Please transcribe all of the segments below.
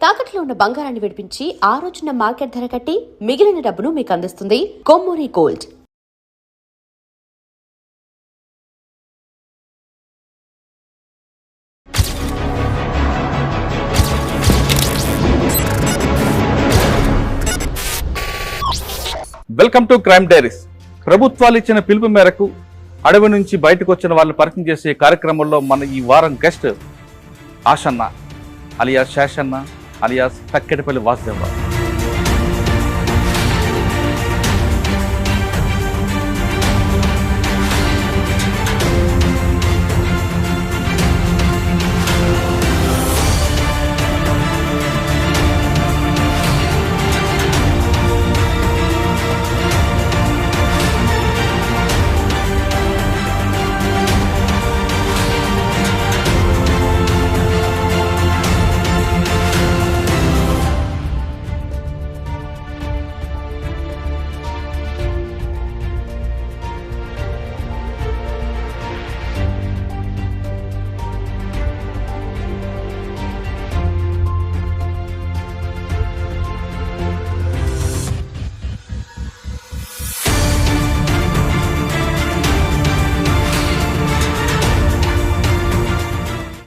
తాకట్లో ఉన్న బంగారాన్ని విడిపించి ఆ రోజున మార్కెట్ ధర కట్టి మిగిలిన డబ్బును మీకు అందిస్తుంది Kommuri gold. Welcome to crime diaries. ప్రభుత్వాలు ఇచ్చిన పిలుపు మేరకు అడవి నుంచి బయటకు వచ్చిన వాళ్ళని పరిచయం చేసే కార్యక్రమంలో మన ఈ వారం guest Ashanna alias Seshanna alias Thakkedapalli Vasudevarao.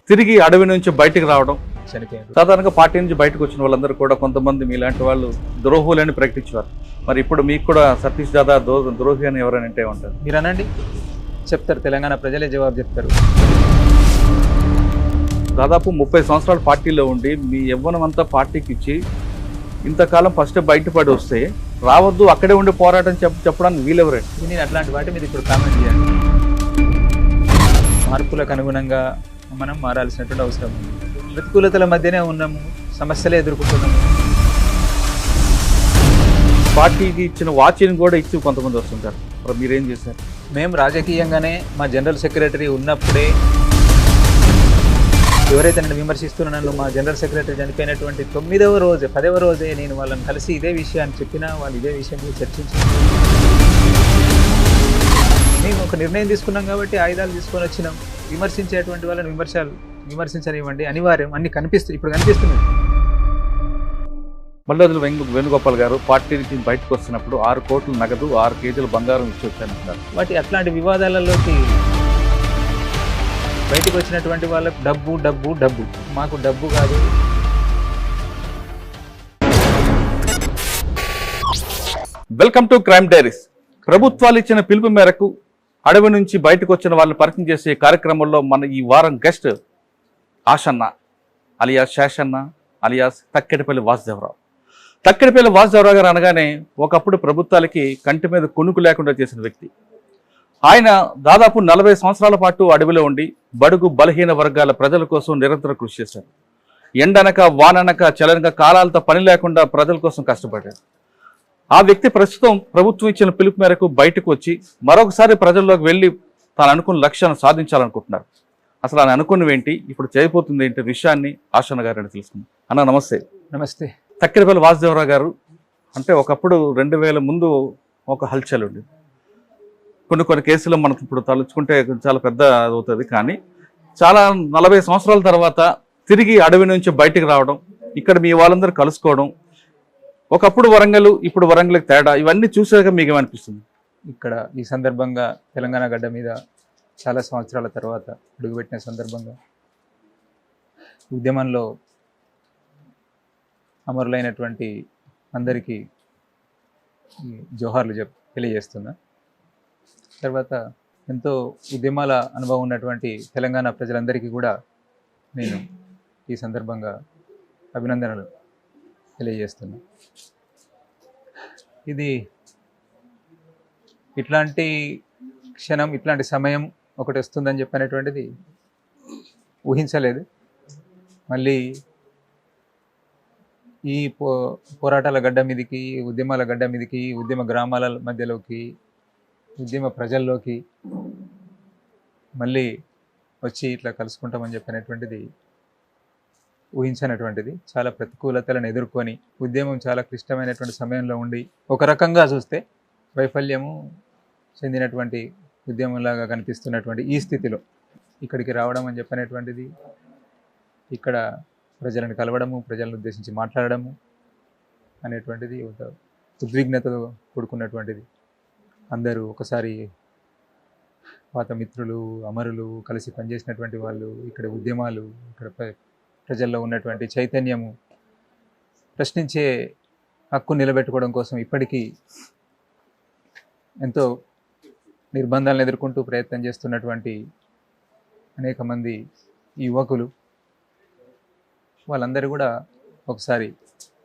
తిరిగి అడవి నుంచి బయటకు రావడం, సాధారణంగా పార్టీ నుంచి బయటకు వచ్చిన వాళ్ళందరూ కూడా కొంతమంది మీలాంటి వాళ్ళు ద్రోహులని ప్రకటించేవారు. మరి ఇప్పుడు మీకు కూడా సతీష్ దాదా ద్రోహి అని ఎవరైనా అంటే ఉంటారు? మీరు అనండి, చెప్తారు. తెలంగాణ ప్రజలే జవాబు చెప్తారు. దాదాపు 30 సంవత్సరాల పార్టీలో ఉండి మీ యవ్వనం అంతా పార్టీకి ఇచ్చి ఇంతకాలం ఫస్ట్ బయటపడి వస్తే రావద్దు, అక్కడే ఉండి పోరాటం చెప్పడానికి వీలెవరండి? నేను అట్లాంటి వాటి మీద ఇప్పుడు కామెంట్ చేయాలి. మార్పులకు అనుగుణంగా మనం మారాల్సినటువంటి అవసరం ఉంది. ప్రతికూలతల మధ్యనే ఉన్నాము, సమస్యలే ఎదుర్కొంటున్నాము. పార్టీకి ఇచ్చిన వాచ్ని కూడా ఇచ్చి కొంతమంది వస్తుంటారు. మరి మీరేం చేశారు? మేము రాజకీయంగానే మా జనరల్ సెక్రటరీ ఉన్నప్పుడే ఎవరైతే నన్ను విమర్శిస్తున్నానో మా జనరల్ సెక్రటరీ చనిపోయినటువంటి 9వ రోజే 10వ రోజే నేను వాళ్ళని కలిసి ఇదే విషయాన్ని చెప్పినా వాళ్ళు ఇదే విషయం మీద చర్చించి మేము ఒక నిర్ణయం తీసుకున్నాం కాబట్టి ఆయుధాలు తీసుకొని వచ్చినాం. విమర్శించేటువంటి వాళ్ళని విమర్శించనివ్వండి, అనివార్యం. అన్ని ఇప్పుడు కనిపిస్తున్నాయి. మల్లాదుల వేణుగోపాల్ గారు పార్టీ నుంచి బయటకు వస్తున్నప్పుడు 6 కోట్ల నగదు 6 కేజీల బంగారం ఇచ్చి వచ్చానంటున్నారు. అట్లాంటి వివాదాలలోకి బయటకు వచ్చినటువంటి వాళ్ళకు డబ్బు డబ్బు డబ్బు, మాకు డబ్బు కాదు. Welcome to crime diaries. ప్రభుత్వాలు ఇచ్చిన పిలుపు మేరకు అడవి నుంచి బయటకు వచ్చిన వాళ్ళని పరిచయం చేసే కార్యక్రమంలో మన ఈ వారం guest Ashanna alias Seshanna alias Thakkedapalli Vasudevarao. Thakkedapalli Vasudevarao గారు అనగానే ఒకప్పుడు ప్రభుత్వాలకి కంటి మీద కొనుక్కు లేకుండా చేసిన వ్యక్తి. ఆయన దాదాపు 40 సంవత్సరాల పాటు అడవిలో ఉండి బడుగు బలహీన వర్గాల ప్రజల కోసం నిరంతరం కృషి చేశారు. ఎండనక వాననక చలనక కాలాలతో పని లేకుండా ప్రజల కోసం కష్టపడ్డారు. ఆ వ్యక్తి ప్రస్తుతం ప్రభుత్వం ఇచ్చిన పిలుపు మేరకు బయటకు వచ్చి మరొకసారి ప్రజల్లోకి వెళ్ళి తాను అనుకున్న లక్ష్యాన్ని సాధించాలనుకుంటున్నారు. అసలు ఆయన అనుకున్నవేంటి, ఇప్పుడు చేయబోతుంది ఏంటి విషయాన్ని ఆషన్న గారిని తెలుసుకుందాం. అన్న నమస్తే. నమస్తే. తక్కెడపల్లి వాసుదేవరావు గారు అంటే ఒకప్పుడు 2000 ముందు ఒక హల్చల్ ఉంది. కొన్ని కేసులు మనకు ఇప్పుడు తలుచుకుంటే చాలా పెద్ద అవుతుంది. కానీ చాలా 40 సంవత్సరాల తర్వాత తిరిగి అడవి నుంచి బయటకు రావడం, ఇక్కడ మీ వాళ్ళందరూ కలుసుకోవడం, ఒకప్పుడు వరంగల్ ఇప్పుడు వరంగల్కి తేడా, ఇవన్నీ చూసాక మీకు ఏమనిపిస్తుంది? ఇక్కడ ఈ సందర్భంగా తెలంగాణ గడ్డ మీద చాలా సంవత్సరాల తర్వాత అడుగుపెట్టిన సందర్భంగా ఉద్యమంలో అమరులైనటువంటి అందరికీ జోహార్లు తెలియజేస్తున్నా. తర్వాత ఎంతో ఉద్యమాల అనుభవం ఉన్నటువంటి తెలంగాణ ప్రజలందరికీ కూడా నేను ఈ సందర్భంగా అభినందనలు తెలియజేస్తున్నా. ఇది ఇట్లాంటి క్షణం, ఇట్లాంటి సమయం ఒకటి వస్తుందని చెప్పనేటువంటిది ఊహించలేదు. మళ్ళీ ఈ పోరాటాల గడ్డ మీదకి, ఉద్యమాల గడ్డ మీదకి, ఉద్యమ గ్రామాల మధ్యలోకి, ఉద్యమ ప్రజల్లోకి మళ్ళీ వచ్చి ఇట్లా కలుసుకుంటామని చెప్పినటువంటిది ఊహించినటువంటిది. చాలా ప్రతికూలతలను ఎదుర్కొని ఉద్యమం చాలా క్లిష్టమైనటువంటి సమయంలో ఉండి ఒక రకంగా చూస్తే వైఫల్యము చెందినటువంటి ఉద్యమంలాగా కనిపిస్తున్నటువంటి ఈ స్థితిలో ఇక్కడికి రావడం అని చెప్పినటువంటిది, ఇక్కడ ప్రజలను కలవడము, ప్రజలను ఉద్దేశించి మాట్లాడడము అనేటువంటిది ఒక ఉద్విగ్నతతో కూడుకున్నటువంటిది. అందరూ ఒకసారి పాత మిత్రులు, అమరులు, కలిసి పనిచేసినటువంటి వాళ్ళు, ఇక్కడ ఉద్యమాలు, ఇక్కడ ప్రజల్లో ఉన్నటువంటి చైతన్యము, ప్రశ్నించే హక్కు నిలబెట్టుకోవడం కోసం ఇప్పటికీ ఎంతో నిర్బంధాలను ఎదుర్కొంటూ ప్రయత్నం చేస్తున్నటువంటి అనేక మంది యువకులు, వాళ్ళందరూ కూడా ఒకసారి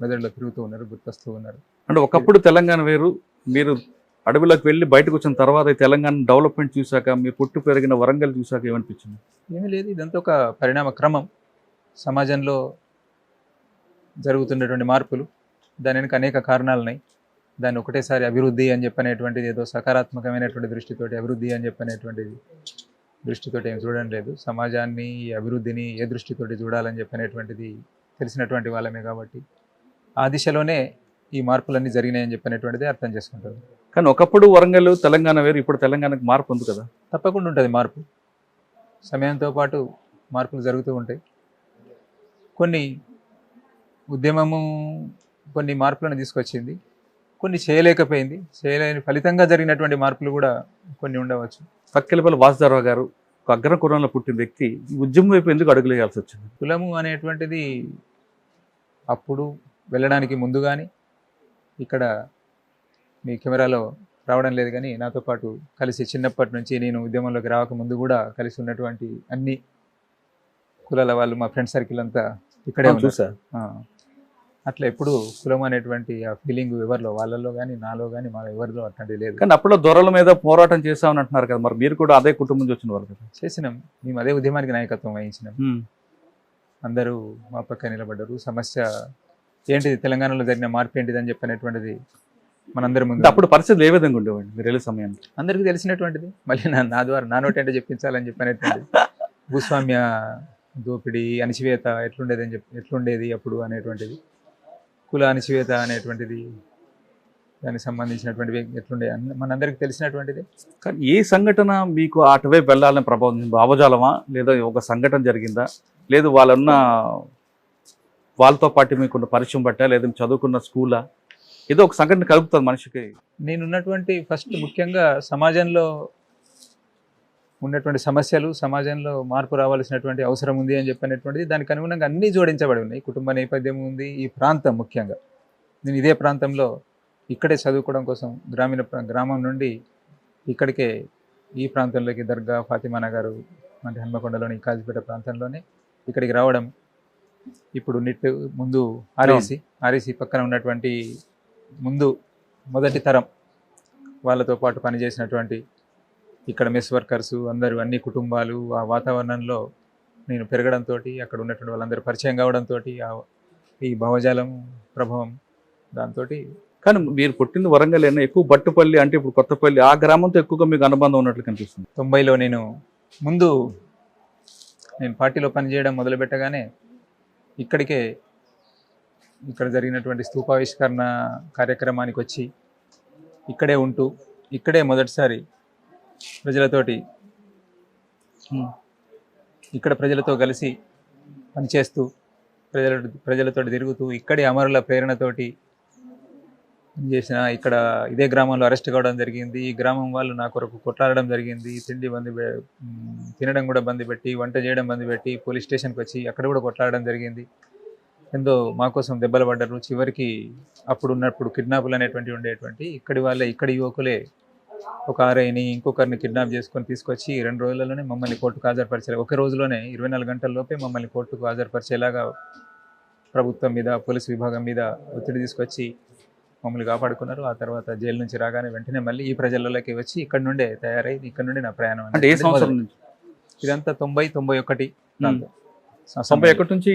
మెదడులో తిరుగుతూ ఉన్నారు, గుర్తొస్తూ ఉన్నారు. అంటే ఒకప్పుడు తెలంగాణ వేరు, మీరు అడవిలోకి వెళ్ళి బయటకు వచ్చిన తర్వాత ఈ తెలంగాణ డెవలప్మెంట్ చూశాక, మీరు పుట్టు పెరిగిన వరంగల్ చూశాక ఏమనిపించింది? ఏమీ లేదు, ఇదంతా ఒక పరిణామ క్రమం. సమాజంలో జరుగుతున్నటువంటి మార్పులు, దాని వెనుక అనేక కారణాలు ఉన్నాయి. దాన్ని ఒకటేసారి అభివృద్ధి అని చెప్పనేటువంటిది, ఏదో సకారాత్మకమైనటువంటి దృష్టితోటి అభివృద్ధి అని చెప్పనేటువంటిది దృష్టితోటి ఏం చూడడం లేదు. సమాజాన్ని, అభివృద్ధిని ఏ దృష్టితోటి చూడాలని చెప్పనేటువంటిది తెలిసినటువంటి వాళ్ళమే కాబట్టి ఆ దిశలోనే ఈ మార్పులన్నీ జరిగినాయని చెప్పనేటువంటిది అర్థం చేసుకుంటారు. కానీ ఒకప్పుడు వరంగల్ తెలంగాణ వేరు, ఇప్పుడు తెలంగాణకు మార్పు ఉంది కదా? తప్పకుండా ఉంటుంది మార్పు. సమయంతో పాటు మార్పులు జరుగుతూ ఉంటాయి. కొన్ని ఉద్యమము కొన్ని మార్పులను తీసుకొచ్చింది, కొన్ని చేయలేకపోయింది. చేయలేని ఫలితంగా జరిగినటువంటి మార్పులు కూడా కొన్ని ఉండవచ్చు. పక్కెలపల్లి వాసుదేవరావు గారు ఒక అగ్ర కులంలో పుట్టిన వ్యక్తి ఈ ఉద్యమం వైపు ఎందుకు అడుగులు వేయాల్సి వచ్చింది? కులము అనేటువంటిది అప్పుడు వెళ్ళడానికి ముందు కానీ, ఇక్కడ మీ కెమెరాలో రావడం లేదు కానీ, నాతో పాటు కలిసి చిన్నప్పటి నుంచి నేను ఉద్యమంలోకి రాకముందు కూడా కలిసి ఉన్నటువంటి అన్ని కులాల వాళ్ళు, మా ఫ్రెండ్ సర్కిల్ అంతా ఇక్కడే చూసా. అట్లా ఎప్పుడు కులం అనేటువంటి ఆ ఫీలింగ్ ఎవరిలో, వాళ్ళలో కానీ, నాలో కానీ, మన ఎవరిలో అట్లాంటివి లేదు. కానీ అప్పుడు దొరల మీద పోరాటం చేసామని అంటున్నారు కదా, మరి మీరు కూడా అదే కుటుంబం నుంచి వచ్చిన వాళ్ళు కదా? చేసినాం, మేము అదే ఉద్యమానికి నాయకత్వం వహించినాం. అందరూ మా పక్క నిలబడ్డారు. సమస్య ఏంటిది, తెలంగాణలో జరిగిన మార్పు ఏంటిది అని చెప్పినటువంటిది మనందరి ముందు. అప్పుడు పరిస్థితులు ఏ విధంగా ఉండేవాడి మీరు వెళ్ళే సమయానికి? అందరికీ తెలిసినటువంటిది. మళ్ళీ నా ద్వారా నా నోటి అంటే చెప్పించాలని చెప్పినటువంటిది. భూస్వామ్య దోపిడీ, అణిచివేత ఎట్లుండేది అప్పుడు అనేటువంటిది, కుల అణిచివేత అనేటువంటిది, దానికి సంబంధించినటువంటి ఎట్లుండే మనందరికీ తెలిసినటువంటిది. కానీ ఏ సంఘటన మీకు అటువైపు వెళ్ళాలని ప్రభావం, భావజాలమా లేదా ఒక సంఘటన జరిగిందా, లేదు వాళ్ళతో పాటు మీకున్న పరిచయం బట్టా, లేదా చదువుకున్న స్కూలా, ఏదో ఒక సంఘటన కలుగుతుంది మనిషికి? నేనున్నటువంటి ఫస్ట్ ముఖ్యంగా సమాజంలో ఉన్నటువంటి సమస్యలు, సమాజంలో మార్పు రావాల్సినటువంటి అవసరం ఉంది అని చెప్పినటువంటిది, దానికి అనుగుణంగా అన్నీ జోడించబడి ఉన్నాయి. కుటుంబ నేపథ్యం ఉంది, ఈ ప్రాంతం ముఖ్యంగా. నేను ఇదే ప్రాంతంలో ఇక్కడే చదువుకోవడం కోసం గ్రామం నుండి ఇక్కడికే ఈ ప్రాంతంలోకి దర్గా, ఫాతిమా నగర్ అంటే హన్మకొండలోని కాజీపేట ప్రాంతంలోనే ఇక్కడికి రావడం. ఇప్పుడు ముందు ఆర్ఈసి పక్కన ఉన్నటువంటి ముందు మొదటి తరం వాళ్ళతో పాటు పనిచేసినటువంటి ఇక్కడ మెస్ వర్కర్సు అందరూ, అన్ని కుటుంబాలు, ఆ వాతావరణంలో నేను పెరగడంతో, అక్కడ ఉన్నటువంటి వాళ్ళందరూ పరిచయం కావడంతో, ఈ భావజాలం ప్రభావం దాంతో. కానీ మీరు పుట్టింది వరంగల్ అయినా ఎక్కువ బట్టుపల్లి అంటే ఇప్పుడు కొత్తపల్లి ఆ గ్రామంతో ఎక్కువగా మీకు అనుబంధం ఉన్నట్లు కనిపిస్తుంది. 90లో నేను పార్టీలో పనిచేయడం మొదలుపెట్టగానే ఇక్కడ జరిగినటువంటి స్తూపావిష్కరణ కార్యక్రమానికి వచ్చి ఇక్కడే ఉంటూ, ఇక్కడే మొదటిసారి ప్రజలతో కలిసి పనిచేస్తూ, ప్రజలతో తిరుగుతూ, ఇక్కడే అమరుల ప్రేరణతోటి చేసిన, ఇక్కడ ఇదే గ్రామంలో అరెస్ట్ కావడం జరిగింది. ఈ గ్రామం వాళ్ళు నా కొరకు కొట్లాడడం జరిగింది. తినడం కూడా బంద్ పెట్టి, వంట చేయడం బంద్ పెట్టి, పోలీస్ స్టేషన్కి వచ్చి అక్కడ కూడా కొట్లాడడం జరిగింది. ఎంతో మా కోసం దెబ్బలు పడ్డారు. చివరికి ఉన్నప్పుడు కిడ్నాపులు అనేటువంటి ఉండేటువంటి ఇక్కడి యువకులే ఒక ఆర్ఐని, ఇంకొకరిని కిడ్నాప్ చేసుకొని తీసుకొచ్చి 2 రోజులలోనే మమ్మల్ని కోర్టుకు హాజరుపరిచారు. ఒక రోజులోనే 24 గంటల్లోపే మమ్మల్ని కోర్టుకు హాజరుపరిచేలాగా ప్రభుత్వం మీద, పోలీసు విభాగం మీద ఒత్తిడి తీసుకొచ్చి మమ్మల్ని కాపాడుకున్నారు. ఆ తర్వాత జైలు నుంచి రాగానే వెంటనే మళ్ళీ ఈ ప్రజలలోకి వచ్చి ఇక్కడ నుండే తయారై ఇక్కడ నుండి నా ప్రయాణం. అంటే ఏ సంవత్సరం నుంచి ఇదంతా? 90-91 91 నుంచి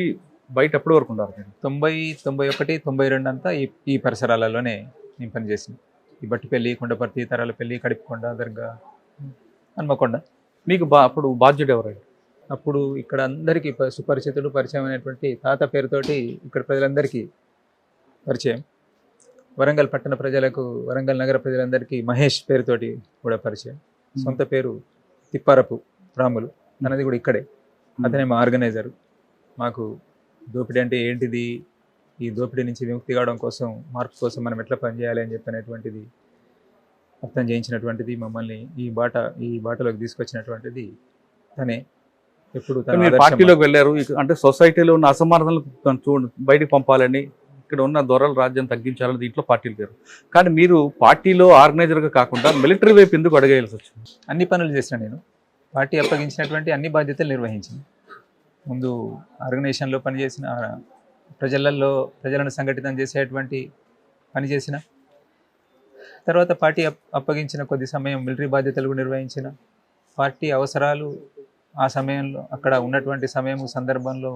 బయట ఎప్పటి వరకు ఉన్నారు? 90-91 92 అంతా ఈ పరిసరాలలోనే నేను పనిచేసింది. ఈ బట్టిపల్లి, కొండపర్తి, తరాలపల్లి, కడిపికొండ, దర్గా, హన్మకొండ. మీకు అప్పుడు బాధ్యుడు ఎవరైనా? అప్పుడు ఇక్కడ అందరికీ సుపరిచితుడు, పరిచయం అయినటువంటి తాత పేరుతోటి ఇక్కడ ప్రజలందరికీ పరిచయం. వరంగల్ పట్టణ ప్రజలకు, వరంగల్ నగర ప్రజలందరికీ మహేష్ పేరుతోటి కూడా పరిచయం. సొంత పేరు తిప్పారపు రాములు, తనది కూడా ఇక్కడే. అతనే మా ఆర్గనైజరు. మాకు దోపిడీ అంటే ఏంటిది, ఈ దోపిడీ నుంచి విముక్తి కావడం కోసం, మార్పు కోసం మనం ఎట్లా పనిచేయాలి అని చెప్పినటువంటిది అర్థం చేయించినటువంటిది, మమ్మల్ని ఈ బాటలోకి తీసుకొచ్చినటువంటిది తనే. ఎప్పుడు తన మీరు ఆదర్శం. పార్టీలోకి వెళ్ళారు, అంటే సొసైటీలో ఉన్న అసమానతలను బయటికి పంపాలని, ఇక్కడ ఉన్న దొరల రాజ్యం తగ్గించాలని దీంట్లో పార్టీలు గారు. కానీ మీరు పార్టీలో ఆర్గనైజర్గా కాకుండా మిలిటరీ వైపు ఎందుకు అడగేయాల్సి వచ్చింది? అన్ని పనులు చేసిన నేను, పార్టీ అప్పగించినటువంటి అన్ని బాధ్యతలు నిర్వహించింది. ముందు ఆర్గనైజేషన్లో పనిచేసిన, ప్రజలను సంఘటితం చేసేటువంటి పని చేసిన, తర్వాత పార్టీ అప్పగించిన కొద్ది సమయం మిలిటరీ బాధ్యతలు కూడా నిర్వహించిన. పార్టీ అవసరాలు ఆ సమయంలో, అక్కడ ఉన్నటువంటి సందర్భంలో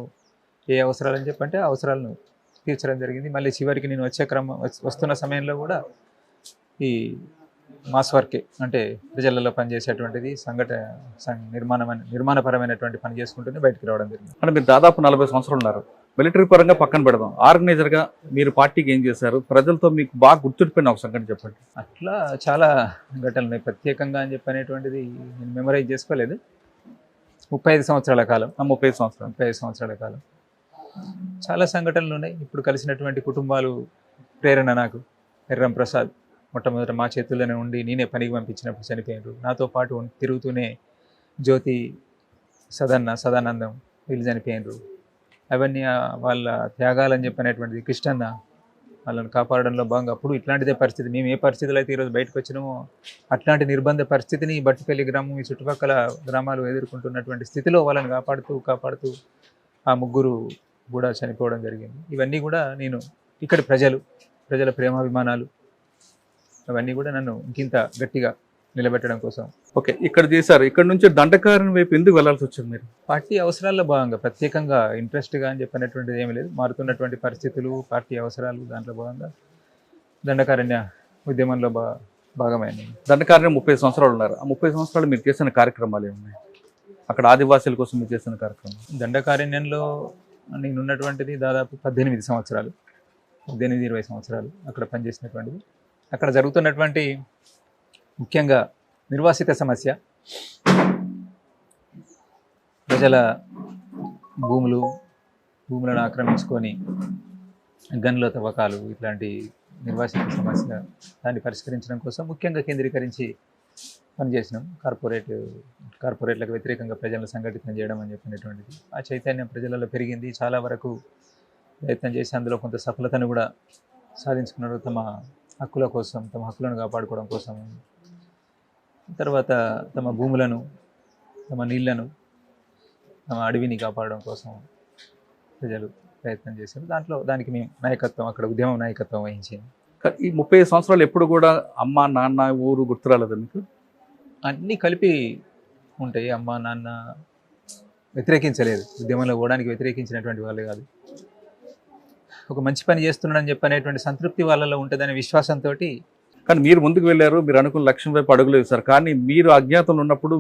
ఏ అవసరాలు అని చెప్పంటే ఆ అవసరాలను తీర్చడం జరిగింది. మళ్ళీ చివరికి నేను వస్తున్న సమయంలో కూడా ఈ మాస్ వర్కే, అంటే ప్రజలలో పనిచేసేటువంటిది నిర్మాణపరమైనటువంటి పని చేసుకుంటూనే బయటకు రావడం జరిగింది. అంటే మీరు దాదాపు 40 సంవత్సరాలు ఉన్నారు. మిలిటరీ పరంగా పక్కన పెడదాం, ఆర్గనైజర్గా మీరు పార్టీకి ఏం చేశారు, ప్రజలతో మీకు బాగా గుర్తుండిపోయిన ఒక సంగతి చెప్పండి. అట్లా చాలా ఘటనలు ఉన్నాయి. ప్రత్యేకంగా అని చెప్పనేటువంటిది నేను మెమరైజ్ చేసుకోలేదు. 35 సంవత్సరాల కాలం 35 సంవత్సరాల కాలం చాలా సంఘటనలు ఉన్నాయి. ఇప్పుడు కలిసినటువంటి కుటుంబాలు ప్రేరణ నాకు. ఎర్రం ప్రసాద్ మొట్టమొదట మా చేతుల్లోనే ఉండి నేనే పనికి పంపించినప్పుడు చనిపోయినారు. నాతో పాటు తిరుగుతూనే జ్యోతి, సదానందం వీళ్ళు చనిపోయినారు. అవన్నీ వాళ్ళ త్యాగాలని చెప్పనేటువంటిది. కృష్ణన్న వాళ్ళని కాపాడడంలో భాగంగా అప్పుడు ఇట్లాంటిదే పరిస్థితి. మేము ఏ పరిస్థితులు అయితే ఈరోజు బయటకు వచ్చినామో అట్లాంటి నిర్బంధ పరిస్థితిని బట్టిపల్లి గ్రామం, ఈ చుట్టుపక్కల గ్రామాలు ఎదుర్కొంటున్నటువంటి స్థితిలో వాళ్ళని కాపాడుతూ ఆ ముగ్గురు కూడా చనిపోవడం జరిగింది. ఇవన్నీ కూడా నేను ఇక్కడ ప్రజల ప్రేమాభిమానాలు అవన్నీ కూడా నన్ను ఇంకింత గట్టిగా నిలబెట్టడం కోసం. ఓకే, ఇక్కడ చేశారు. ఇక్కడ నుంచి దండకారణ్యం వైపు ఎందుకు వెళ్ళాల్సి వచ్చింది మీరు? పార్టీ అవసరాల్లో భాగంగా, ప్రత్యేకంగా ఇంట్రెస్ట్గా అని చెప్పినటువంటిది ఏమీ లేదు. మారుతున్నటువంటి పరిస్థితులు, పార్టీ అవసరాలు, దాంట్లో భాగంగా దండకారణ్య ఉద్యమంలో భాగమైంది. దండకారణ్యం 30 సంవత్సరాలు ఉన్నారు. ఆ 30 సంవత్సరాలు మీరు చేసిన కార్యక్రమాలు ఏమున్నాయి? అక్కడ ఆదివాసీల కోసం మీరు చేసిన కార్యక్రమం. దండకారణ్యంలో నేనున్నటువంటిది దాదాపు 18 సంవత్సరాలు, 18-20 సంవత్సరాలు అక్కడ పనిచేసినటువంటిది. అక్కడ జరుగుతున్నటువంటి ముఖ్యంగా నిర్వాసిత సమస్య, ప్రజల భూములను ఆక్రమించుకొని గనుల తవ్వకాలు, ఇట్లాంటి నిర్వాసిత సమస్య, దాన్ని పరిష్కరించడం కోసం ముఖ్యంగా కేంద్రీకరించి పనిచేసినాం. కార్పొరేట్లకు వ్యతిరేకంగా ప్రజలను సంఘటితం చేయడం అని చెప్పినటువంటిది. ఆ చైతన్యం ప్రజలలో పెరిగింది. చాలా వరకు ప్రయత్నం చేసి అందులో కొంత సఫలతను కూడా సాధించుకున్నారు. తమ హక్కుల కోసం, తమ హక్కులను కాపాడుకోవడం కోసం, తర్వాత తమ భూములను, తమ నీళ్లను, తమ అడవిని కాపాడడం కోసం ప్రజలు ప్రయత్నం చేశారు. దానికి మేము నాయకత్వం, అక్కడ ఉద్యమం నాయకత్వం వహించింది. ఈ 30 సంవత్సరాలు ఎప్పుడు కూడా అమ్మ, నాన్న, ఊరు గుర్తురాలేదా మీకు? అన్నీ కలిపి ఉంటాయి. అమ్మ, నాన్న వ్యతిరేకించలేదు, ఉద్యమంలో పోవడానికి వ్యతిరేకించినటువంటి వాళ్ళు కాదు. ఒక మంచి పని చేస్తున్నాడని చెప్పనేటువంటి సంతృప్తి వాళ్ళలో ఉంటుందనే విశ్వాసంతో. కానీ మీరు ముందుకు వెళ్ళారు, మీరు అనుకున్న లక్ష్యం వైపు అడుగులు వేశారు. కానీ మీరు అజ్ఞాతంలో ఉన్నప్పుడు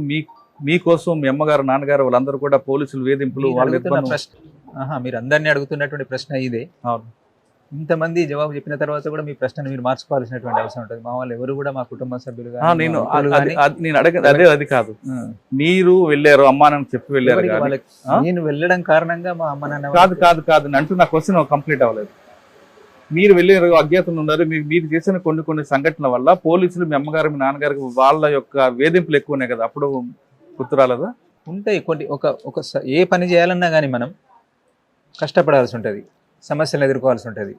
మీకోసం మీ అమ్మగారు, నాన్నగారు వాళ్ళందరూ కూడా పోలీసులు వేధింపులు, మీరు అందరినీ అడుగుతున్నటువంటి ప్రశ్న ఇదే. ఇంతమంది జవాబు చెప్పిన తర్వాత కూడా మీ ప్రశ్నను మీరు మార్చుకోవాల్సినటువంటి అవసరం ఉంటుంది. మా వాళ్ళు ఎవరు కూడా, మా కుటుంబ సభ్యులు నేను అడగదు అది కాదు. మీరు వెళ్ళారు, అమ్మా నాన్న చెప్పి వెళ్ళారు. నేను వెళ్ళడం కారణంగా మా అమ్మ నాన్న కాదు అంటూ నా క్వశ్చన్ కంప్లీట్ అవ్వలేదు. మీరు వెళ్ళారు, అజ్ఞాతంలో ఉన్నారు, మీరు చేసిన కొన్ని సంఘటనల వల్ల పోలీసులు మీ అమ్మగారు, మీ నాన్నగారికి వాళ్ళ యొక్క వేధింపులు ఎక్కువ ఉన్నాయి కదా, అప్పుడు గుర్తురాలేదా? ఉంటాయి కొన్ని. ఒక ఏ పని చేయాలన్నా కానీ మనం కష్టపడాల్సి ఉంటుంది, సమస్యలను ఎదుర్కోవాల్సి ఉంటుంది,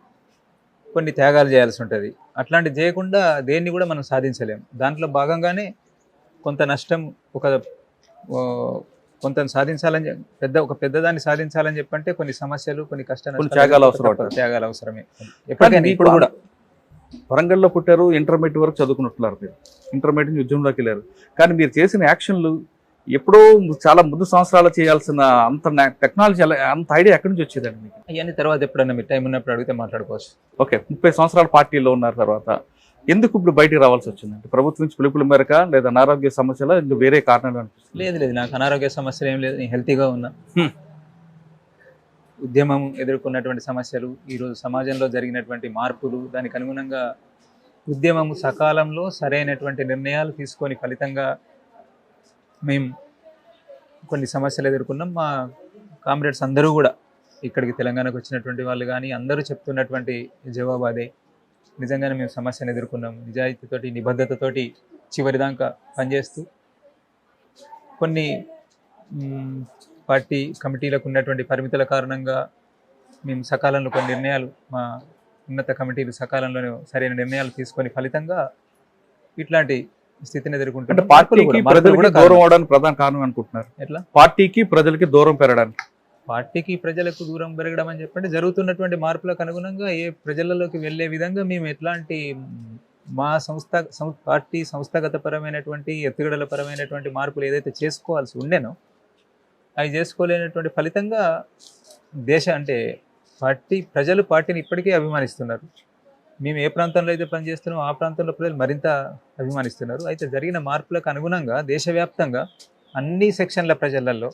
కొన్ని త్యాగాలు చేయాల్సి ఉంటుంది. అట్లాంటివి చేయకుండా దేన్ని కూడా మనం సాధించలేము. దాంట్లో భాగంగానే కొంత నష్టం, కొంత సాధించాలని పెద్దదాన్ని సాధించాలని చెప్పంటే కొన్ని సమస్యలు, కొన్ని కష్టాలు, త్యాగాలు అవసరమే. ఎప్పటికైనా ఇప్పుడు కూడా వరంగల్లో పుట్టారు, ఇంటర్మీడియట్ వరకు చదువుకున్నట్టున్నారు. మీరు ఇంటర్మీడియట్ నుంచి ఉద్యమంలోకి వెళ్ళారు. కానీ మీరు చేసిన యాక్షన్లు ఎప్పుడో చాలా ముందు సంవత్సరాలు చేయాల్సిన అంత టెక్నాలజీ, అంత ఐడియా ఎక్కడి నుంచి వచ్చేదండి మీకు? అవన్నీ తర్వాత ఎప్పుడన్నా మీరు టైం ఉన్నప్పుడు అడిగితే మాట్లాడుకోవచ్చు. ఓకే, 30 సంవత్సరాల పార్టీలో ఉన్నారు. తర్వాత ఎందుకు ఇప్పుడు బయటికి రావాల్సి వచ్చిందంటే ప్రభుత్వం నుంచి పిలుపుల మేరక, లేదా అనారోగ్య సమస్యల, ఇంకా వేరే కారణాలు అనిపిస్తుంది? లేదు, నాకు అనారోగ్య సమస్యలు ఏం లేదు, నేను హెల్తీగా ఉన్నా. ఉద్యమం ఎదుర్కొన్నటువంటి సమస్యలు, ఈరోజు సమాజంలో జరిగినటువంటి మార్పులు, దానికి అనుగుణంగా ఉద్యమము సకాలంలో సరైనటువంటి నిర్ణయాలు తీసుకొని ఫలితంగా మేము కొన్ని సమస్యలు ఎదుర్కొన్నాం. మా కామ్రేడ్స్ అందరూ కూడా ఇక్కడికి తెలంగాణకు వచ్చినటువంటి వాళ్ళు కానీ అందరూ చెప్తున్నటువంటి జవాబు అదే. నిజంగానే మేము సమస్యను ఎదుర్కొన్నాం, నిజాయితీతోటి నిబద్ధతతోటి చివరిదాకా పనిచేస్తూ కొన్ని పార్టీ కమిటీలకు ఉన్నటువంటి పరిమితుల కారణంగా మేము సకాలంలో కొన్ని నిర్ణయాలు, మా ఉన్నత కమిటీలు సకాలంలో సరైన నిర్ణయాలు తీసుకొని ఫలితంగా ఇట్లాంటి స్థితిని అంటే ఎదుర్కొంటున్నాం. పార్టీకి ప్రజలకి దూరం అవడానికి ప్రధాన కారణం అనుకుంటున్నారు. ఎట్లా పార్టీకి ప్రజలకి దూరం పెరగడానికి పార్టీకి ప్రజలకు దూరం పెరగడం అని చెప్పండి, జరుగుతున్నటువంటి మార్పులకు అనుగుణంగా ఏ ప్రజలలోకి వెళ్ళే విధంగా మేము ఎట్లాంటి మా పార్టీ సంస్థాగతపరమైనటువంటి ఎత్తుగడల పరమైనటువంటి మార్పులు ఏదైతే చేసుకోవాల్సి ఉండేనో అవి చేసుకోలేనటువంటి ఫలితంగా ప్రజలు పార్టీని ఇప్పటికే అభిమానిస్తున్నారు. మేము ఏ ప్రాంతంలో అయితే పనిచేస్తున్నామో ఆ ప్రాంతంలో ప్రజలు మరింత అభిమానిస్తున్నారు. అయితే జరిగిన మార్పులకు అనుగుణంగా దేశవ్యాప్తంగా అన్ని సెక్షన్ల ప్రజలలో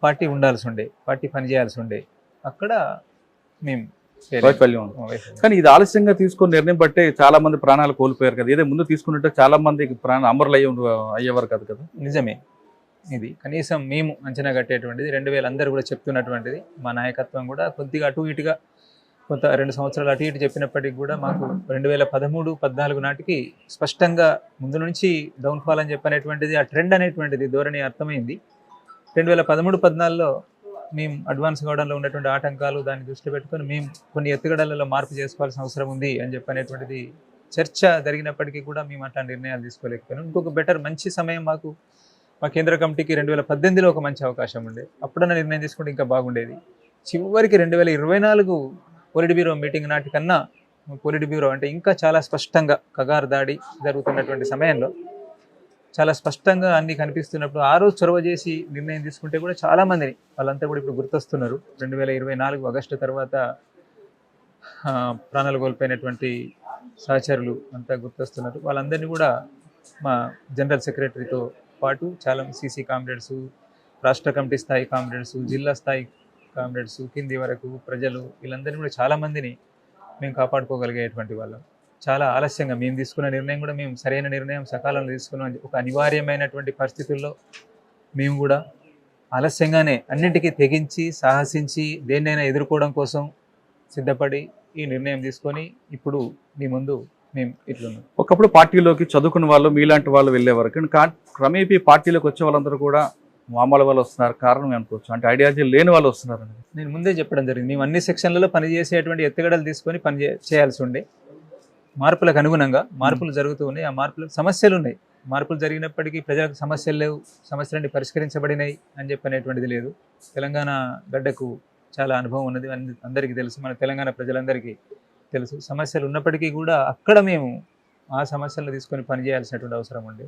పార్టీ ఉండాల్సి ఉండే, పార్టీ పనిచేయాల్సి ఉండే, అక్కడ మేము వైఫల్యం ఉంది. కానీ ఇది ఆలస్యంగా తీసుకున్న నిర్ణయం బట్టే చాలా మంది ప్రాణాలు కోల్పోయారు కదా. ఏదో ముందు తీసుకున్నట్టే చాలా మంది అమరులు అయ్యేవారు కదా కదా. నిజమే, ఇది కనీసం మేము అంచనా కట్టేటువంటిది 2000 అందరూ కూడా చెప్తున్నటువంటిది. మా నాయకత్వం కూడా కొద్దిగా అటు ఇటుగా కొంత 2 సంవత్సరాలు అటు ఇటు చెప్పినప్పటికీ కూడా మాకు 2013-14 నాటికి స్పష్టంగా ముందు నుంచి డౌన్ఫాల్ అని చెప్పనేటువంటిది, ఆ ట్రెండ్ అనేటువంటిది ధోరణి అర్థమైంది. 2013-14లో మేము అడ్వాన్స్ కావడంలో ఉన్నటువంటి ఆటంకాలు దాన్ని దృష్టి పెట్టుకొని మేము కొన్ని ఎత్తుగడలలో మార్పు చేసుకోవాల్సిన అవసరం ఉంది అని చెప్పనేటువంటిది చర్చ జరిగినప్పటికీ కూడా మేము అట్లా నిర్ణయాలు తీసుకోలేకపోయినాం. ఇంకొక మంచి సమయం మా కేంద్ర కమిటీకి 2018లో ఒక మంచి అవకాశం ఉండే, అప్పుడన్నా నిర్ణయం తీసుకుంటే ఇంకా బాగుండేది. చివరికి 2024 పొలిట్ బ్యూరో మీటింగ్ నాటికన్నా పొలిట్ బ్యూరో అంటే ఇంకా చాలా స్పష్టంగా కగారు దాడి జరుగుతున్నటువంటి సమయంలో చాలా స్పష్టంగా అన్ని కనిపిస్తున్నప్పుడు ఆ రోజు చొరవ చేసి నిర్ణయం తీసుకుంటే కూడా చాలా మందిని వాళ్ళంతా కూడా ఇప్పుడు గుర్తొస్తున్నారు. 2024 ఆగస్టు తర్వాత ప్రాణాలు కోల్పోయినటువంటి సహచరులు అంతా గుర్తొస్తున్నారు. వాళ్ళందరినీ కూడా మా జనరల్ సెక్రటరీతో పాటు చాలా సీసీ కామ్రేడ్స్, రాష్ట్ర కమిటీ స్థాయి కామ్రేడ్స్, జిల్లా స్థాయి కామ్రేడ్స్, కింది వరకు ప్రజలు, వీళ్ళందరినీ కూడా చాలామందిని మేము కాపాడుకోగలిగేటువంటి వాళ్ళం. చాలా ఆలస్యంగా మేము తీసుకున్న నిర్ణయం కూడా మేము సరైన నిర్ణయం సకాలంలో తీసుకున్నాం. ఒక అనివార్యమైనటువంటి పరిస్థితుల్లో మేము కూడా ఆలస్యంగానే అన్నింటికీ తెగించి సాహసించి దేన్నైనా ఎదుర్కోవడం కోసం సిద్ధపడి ఈ నిర్ణయం తీసుకొని ఇప్పుడు మీ ముందు మేము ఇట్లున్నాం. ఒకప్పుడు పార్టీలోకి చదువుకున్న వాళ్ళు మీలాంటి వాళ్ళు వెళ్ళేవారు, కానీ క్రమేపీ పార్టీలోకి వచ్చే వాళ్ళందరూ కూడా మామూలు వాళ్ళు వస్తున్నారు. కారణం అనుకోవచ్చు, అంటే ఐడియాలజీ లేని వాళ్ళు వస్తున్నారు. నేను ముందే చెప్పడం జరిగింది, మేము అన్ని సెక్షన్లలో పనిచేసేటువంటి ఎత్తుగడలు తీసుకొని చేయాల్సి ఉండే. మార్పులకు అనుగుణంగా మార్పులు జరుగుతూ ఉన్నాయి. ఆ మార్పులకు సమస్యలు ఉన్నాయి. మార్పులు జరిగినప్పటికీ ప్రజలకు సమస్యలు లేవు, సమస్యలన్నీ పరిష్కరించబడినాయి అని చెప్పనేటువంటిది లేదు. తెలంగాణ గడ్డకు చాలా అనుభవం ఉన్నది, అందరికీ తెలుసు, మన తెలంగాణ ప్రజలందరికీ తెలుసు. సమస్యలు ఉన్నప్పటికీ కూడా అక్కడ మేము ఆ సమస్యలను తీసుకొని పనిచేయాల్సినటువంటి అవసరం ఉంది.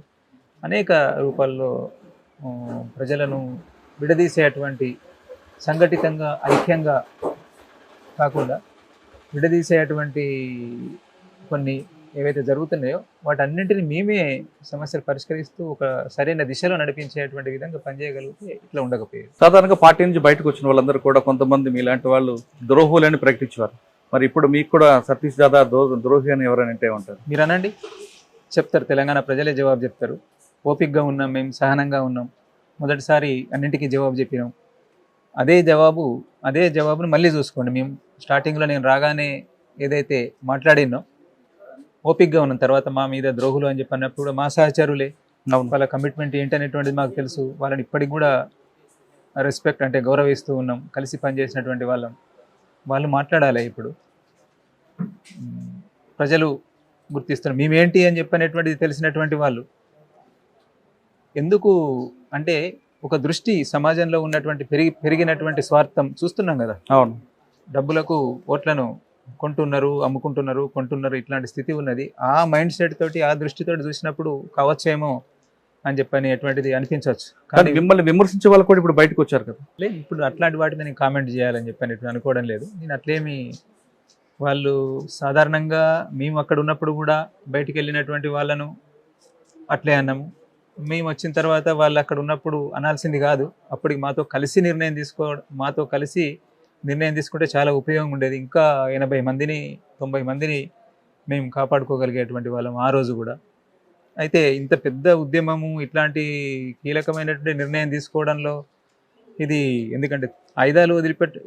అనేక రూపాల్లో ప్రజలను విడదీసేటువంటి, సంఘటితంగా ఐక్యంగా కాకుండా విడదీసేటువంటి కొన్ని ఏవైతే జరుగుతున్నాయో వాటన్నింటినీ మేమే సమస్యలు పరిష్కరిస్తూ ఒక సరైన దిశలో నడిపించేటువంటి విధంగా పనిచేయగలిగితే ఇట్లా ఉండకపోయేది. సాధారణంగా పార్టీ నుంచి బయటకు వచ్చిన వాళ్ళందరూ కూడా కొంతమంది మీలాంటి వాళ్ళు ద్రోహులని ప్రకటించేవారు. మరి ఇప్పుడు మీకు కూడా సతీష్ దాదా ద్రోహి అని ఎవరైనా అంటే ఉంటారు? మీరు అనండి, చెప్తారు, తెలంగాణ ప్రజలే జవాబు చెప్తారు. ఓపికగా ఉన్నాం, మేము సహనంగా ఉన్నాం, మొదటిసారి అన్నింటికీ జవాబు చెప్పినాం. అదే జవాబును మళ్ళీ చూసుకోండి. మేము స్టార్టింగ్లో నేను రాగానే ఏదైతే మాట్లాడినో ఓపికగా ఉన్నాం. తర్వాత మా మీద ద్రోహులు అని చెప్పినప్పుడు కూడా మా సహచరులే, వాళ్ళ కమిట్మెంట్ ఏంటనేటువంటిది మాకు తెలుసు. వాళ్ళని ఇప్పటికి కూడా రెస్పెక్ట్ అంటే గౌరవిస్తూ ఉన్నాం, కలిసి పనిచేసినటువంటి వాళ్ళు మాట్లాడాలి. ఇప్పుడు ప్రజలు గుర్తిస్తున్నారు మేమేంటి అని చెప్పనేటువంటిది తెలిసినటువంటి వాళ్ళు. ఎందుకు అంటే ఒక దృష్టి సమాజంలో ఉన్నటువంటి పెరిగినటువంటి స్వార్థం చూస్తున్నాం కదా. అవును, డబ్బులకు ఓట్లను కొంటున్నారు ఇట్లాంటి స్థితి ఉన్నది. ఆ మైండ్ సెట్ తోటి, ఆ దృష్టితోటి చూసినప్పుడు కావచ్చేమో అని చెప్పని ఎటువంటిది అనిపించవచ్చు. కానీ మిమ్మల్ని విమర్శించే వాళ్ళు కూడా ఇప్పుడు బయటకు వచ్చారు కదా. లేదు, ఇప్పుడు అట్లాంటి వాటిని నేను కామెంట్ చేయాలని చెప్పని అనుకోవడం లేదు. నేను అట్లేమి, వాళ్ళు సాధారణంగా మేము అక్కడ ఉన్నప్పుడు కూడా బయటికి వెళ్ళినటువంటి వాళ్ళను అట్లే అన్నాము. మేము వచ్చిన తర్వాత వాళ్ళు అక్కడ ఉన్నప్పుడు అనాల్సింది కాదు. అప్పటికి మాతో కలిసి నిర్ణయం తీసుకుంటే చాలా ఉపయోగం ఉండేది. ఇంకా 80 మందిని 90 మందిని మేము కాపాడుకోగలిగేటువంటి వాళ్ళం ఆ రోజు కూడా. అయితే ఇంత పెద్ద ఉద్యమము, ఇట్లాంటి కీలకమైనటువంటి నిర్ణయం తీసుకోవడంలో ఇది ఎందుకంటే ఆయుధాలు వదిలిపెట్టి